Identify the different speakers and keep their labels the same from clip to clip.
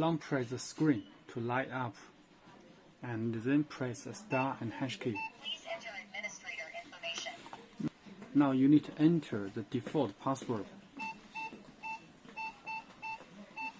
Speaker 1: Long press the screen to light up, and then press the star and hash key.
Speaker 2: Please enter administrator information.
Speaker 1: Now you need to enter the default password.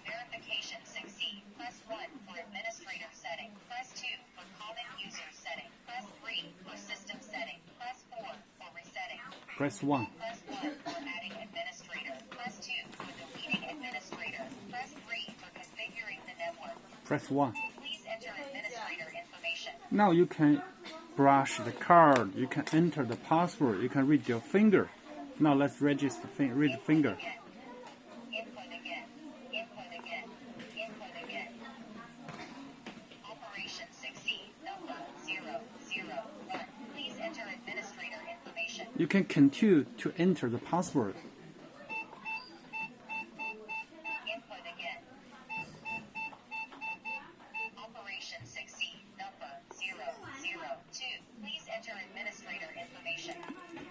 Speaker 2: Verification succeed. Press 1 for administrator setting. Press 2 for common user setting. Press 3 for system setting. Press 4 for resetting.
Speaker 1: Press 1.
Speaker 2: Press 1 for adding administrator. Press 2 for deleting administrator. Press 3 for configuring the network.
Speaker 1: Press 1.
Speaker 2: Please enter administrator information.
Speaker 1: Now you can brush the card, you can enter the password, you can read your finger. Now let's register, read the finger.
Speaker 2: Input again. Input again. Input again. Operation succeed. Number 001. Please enter administrator information.
Speaker 1: You can continue to enter the password.
Speaker 2: Input again. Operation succeed. Number 002. Please enter administrator information.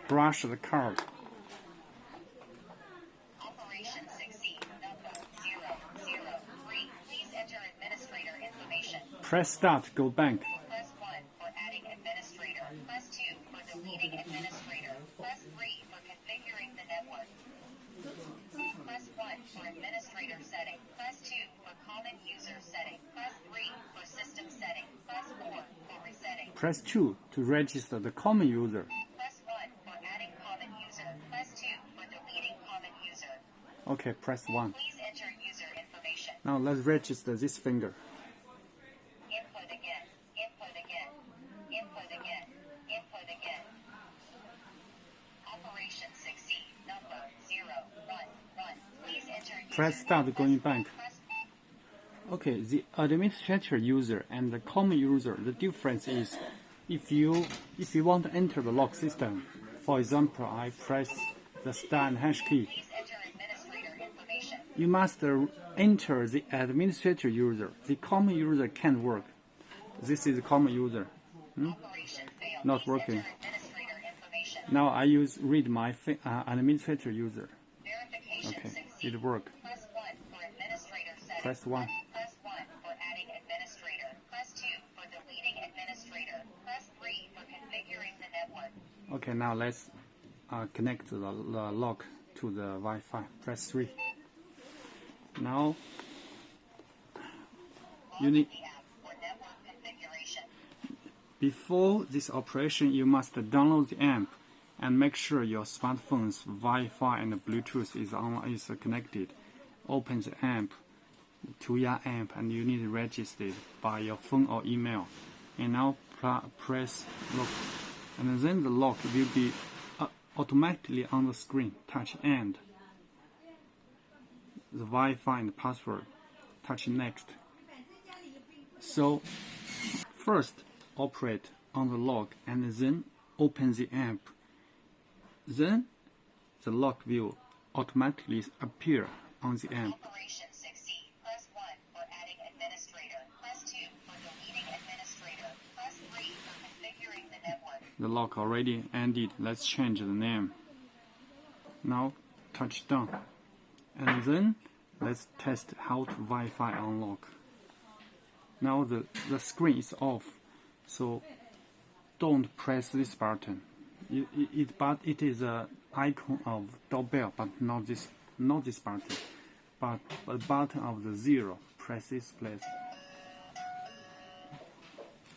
Speaker 1: Brush the card.
Speaker 2: Operation succeed. Number 003. Please enter administrator information.
Speaker 1: Press start to go back.
Speaker 2: Press 1 for adding administrator. Press 2 for deleting administrator. Press 3 for configuring the network. Press 1 for administrator setting. Press 2 for common user setting. Press 3 for system setting. Press 4 for resetting.
Speaker 1: Press 2 to register the common user.
Speaker 2: Press 1 for adding common user. Press 2 for deleting common user.
Speaker 1: Okay, press 1.
Speaker 2: Please enter user information.
Speaker 1: Now let's register this finger.
Speaker 2: Input again. Input again. Input again. Input again. Operation succeed. Number 011. Please enter user.
Speaker 1: Press start going back.
Speaker 2: Press
Speaker 1: Okay, the administrator user and the common user, the difference is if you want to enter the log system, for example, I press the star and hash key,
Speaker 2: Please enter administrator information.
Speaker 1: you must enter the administrator user. The common user can't work. This is the common user.
Speaker 2: Operation failed.
Speaker 1: Not
Speaker 2: Please
Speaker 1: working.
Speaker 2: enter administrator information.
Speaker 1: Now I read my administrator user.
Speaker 2: Verification
Speaker 1: Okay,
Speaker 2: succeed.
Speaker 1: it worked.
Speaker 2: Press 1 for administrator setting.
Speaker 1: Press 1.
Speaker 2: Press 1 for adding administrator. Press 2 for deleting administrator. Press 3 for configuring the network.
Speaker 1: Okay, now let's connect the log to the Wi-Fi. Press 3. Now you need.
Speaker 2: The app for network configuration.
Speaker 1: Before this operation, you must download the app and make sure your smartphone's Wi-Fi and Bluetooth is connected. Open the app, Tuya app, and you need to register it by your phone or email. And now press lock, and then the lock will be automatically on the screen. Touch end. The Wi-Fi and password. Touch next. So first operate on the lock and then open the app. Then the lock will automatically appear on the app.
Speaker 2: Operation succeed. Press 1 for adding administrator. Press 2 for deleting administrator. Press 3 for configuring the network.
Speaker 1: The lock already ended. Let's change the name. Now touch down. And then let's test how to Wi-Fi unlock. Now the screen is off, so don't press this button. But it is an icon of doorbell, but not this button, but a button of the 0. Press this place.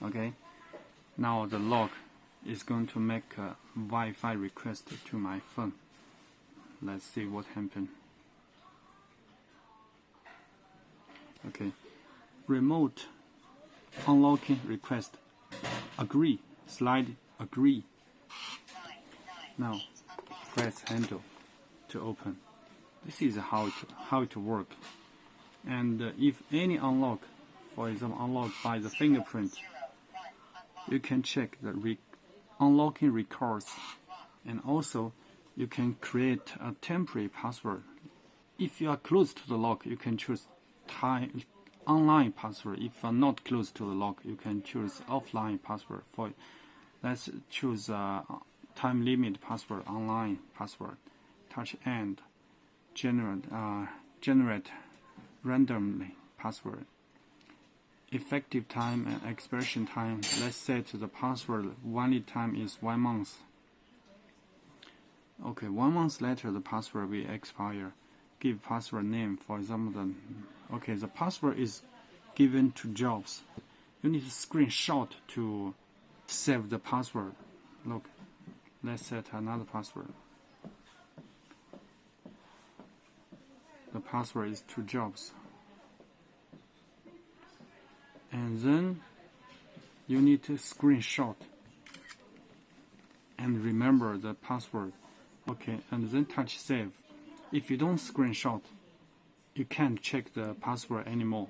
Speaker 1: Okay. Now the lock is going to make a Wi-Fi request to my phone. Let's see what happened. Okay. Remote unlocking request. Agree. Slide agree. Now press handle to open. This is how it works. And if any unlock, for example, unlocked by the fingerprint, you can check the unlocking records, and also you can create a temporary password. If you are close to the lock, you can choose online password. If you are not close to the lock, you can choose offline password. Let's choose time limit password, online password. Touch end, generate randomly password. Effective time and expiration time. Let's set the password valid time is 1 month. Okay, 1 month later the password will expire. Give password name, for example, the password is given to jobs. You need to screenshot to save the password. Look, let's set another password. The password is to jobs. And then you need to screenshot and remember the password. Okay, and then touch save. If you don't screenshot, you can't check the password anymore.